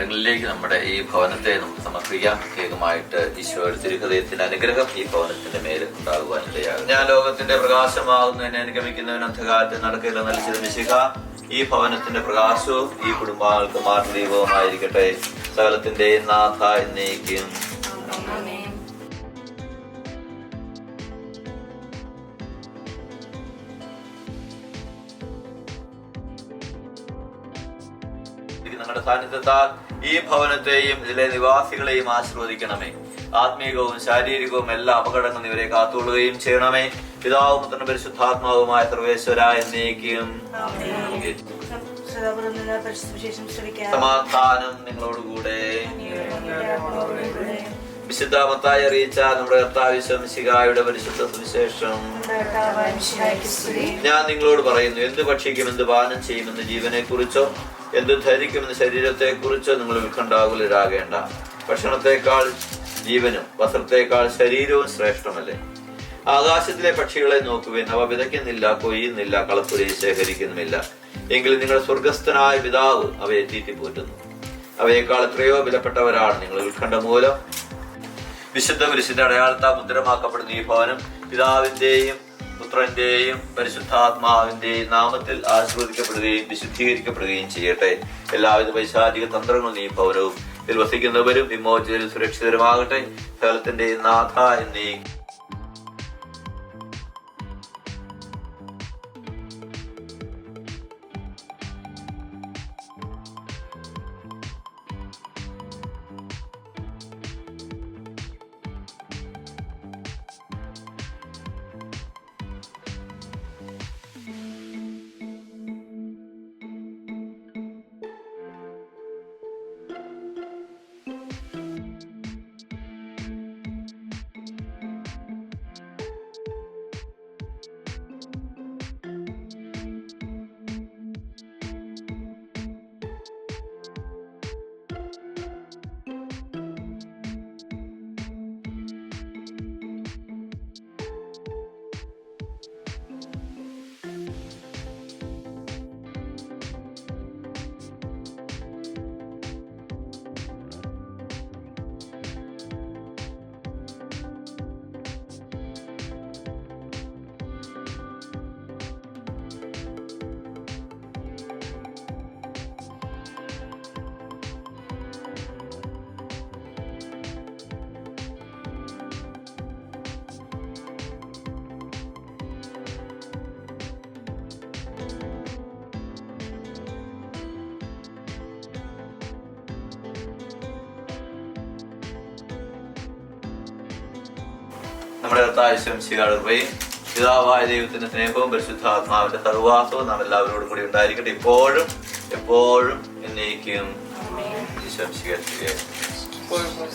കരങ്ങളിലേക്ക് നമ്മുടെ ഈ ഭവനത്തെ നമുക്ക് സമർപ്പിക്കാം. പ്രത്യേകമായിട്ട് ഈശോയുടെ തിരുഹൃദയത്തിന്റെ അനുഗ്രഹം ഈ ഭവനത്തിന്റെ മേൽ ഉണ്ടാകുവാനിടയാകും. ഞാൻ ലോകത്തിന്റെ പ്രകാശമാകുന്നതിനെ അനുഗമിക്കുന്നവൻ അന്ധകാരത്തിൽ നടക്കില്ല നൽകിയത് മിശിഹ ഈ ഭവനത്തിന്റെ പ്രകാശവും ഈ കുടുംബാംഗങ്ങൾക്ക് മാർഗദീപവുമായിരിക്കട്ടെ. സകലത്തിന്റെ നാഥ എന്നേക്കും. നിങ്ങളുടെ സാന്നിധ്യത്താൽ ഈ ഭവനത്തെയും ഇതിലെ നിവാസികളെയും ആശീർവദിക്കണമേ. ആത്മീയവും ശാരീരികവും എല്ലാ അപകടങ്ങളും ഇവരെ കാത്തുകൊള്ളുകയും ചെയ്യണമേ. പിതാവും പുത്രനും പരിശുദ്ധാത്മാവുമായ സർവേശ്വര എന്നേക്കും. സമാധാനം നിങ്ങളോടുകൂടെ. വിശുദ്ധ മത്തായി അറിയിച്ച നമ്മുടെ കർത്താവ് മിശിഹായുടെ പരിശുദ്ധ സുവിശേഷം. ഞാൻ നിങ്ങളോട് പറയുന്നു, എന്ത് ഭക്ഷിക്കും, എന്ത് പാനം ചെയ്യുമെന്ന് ജീവനെ കുറിച്ചോ എന്ത് ധരിക്കുമെന്ന് ശരീരത്തെ കുറിച്ചോ നിങ്ങൾ ഉത്കണ്ഠാകുലരാകേണ്ട. ഭക്ഷണത്തെക്കാൾ ജീവനും വസ്ത്രത്തെക്കാൾ ശരീരവും ശ്രേഷ്ഠമല്ലേ? ആകാശത്തിലെ പക്ഷികളെ നോക്കുവിൻ, അവ വിതയ്ക്കുന്നില്ല, കൊയ്യുന്നില്ല, കളപ്പുരയിൽ ശേഖരിക്കുന്നുമില്ല, എങ്കിലും നിങ്ങൾ സ്വർഗസ്ഥനായ പിതാവ് അവയെ തീറ്റിപ്പോറ്റുന്നു. അവയേക്കാൾ എത്രയോ വിലപ്പെട്ടവരാണ് നിങ്ങൾ. ഉത്കണ്ഠ മൂലം വിശുദ്ധ കുരിശിന്റെ അടയാളത്താൽ മുദ്രമാക്കപ്പെടുന്ന ഈ ഭവനം പിതാവിന്റെയും പുത്രന്റെയും പരിശുദ്ധാത്മാവിന്റെയും നാമത്തിൽ ആശീർവദിക്കപ്പെടുകയും വിശുദ്ധീകരിക്കപ്പെടുകയും ചെയ്യട്ടെ. എല്ലാവിധ പൈശാചിക തന്ത്രങ്ങളും ഈ ഭവനവും ഇതിൽ വസിക്കുന്നവരും വിമോചിതരും സുരക്ഷിതരുമാകട്ടെ. സകലത്തിന്റെ നാഥ എന്നീ. നമ്മുടെ കർത്താവിശ്വംശികാടുകയും പിതാവായ ദൈവത്തിന്റെ സ്നേഹവും പരിശുദ്ധാത്മാവിന്റെ സർവാസവും നാം എല്ലാവരോടും കൂടി ഉണ്ടായിരിക്കട്ടെ, ഇപ്പോഴും എപ്പോഴും എന്നേക്കും.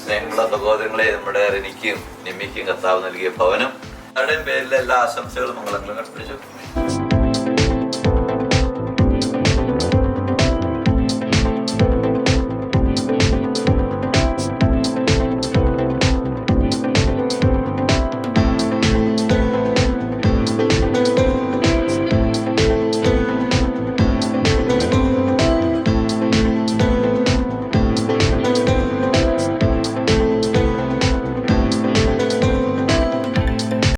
സ്നേഹമുള്ള സഹോദരങ്ങളെ, നമ്മുടെ റിനിക്കും നിമ്മിക്കും കർത്താവ് നൽകിയ ഭവനം അവരുടെയും പേരിലെ എല്ലാ ആശംസകളും മംഗളങ്ങളും അർപ്പിച്ചു.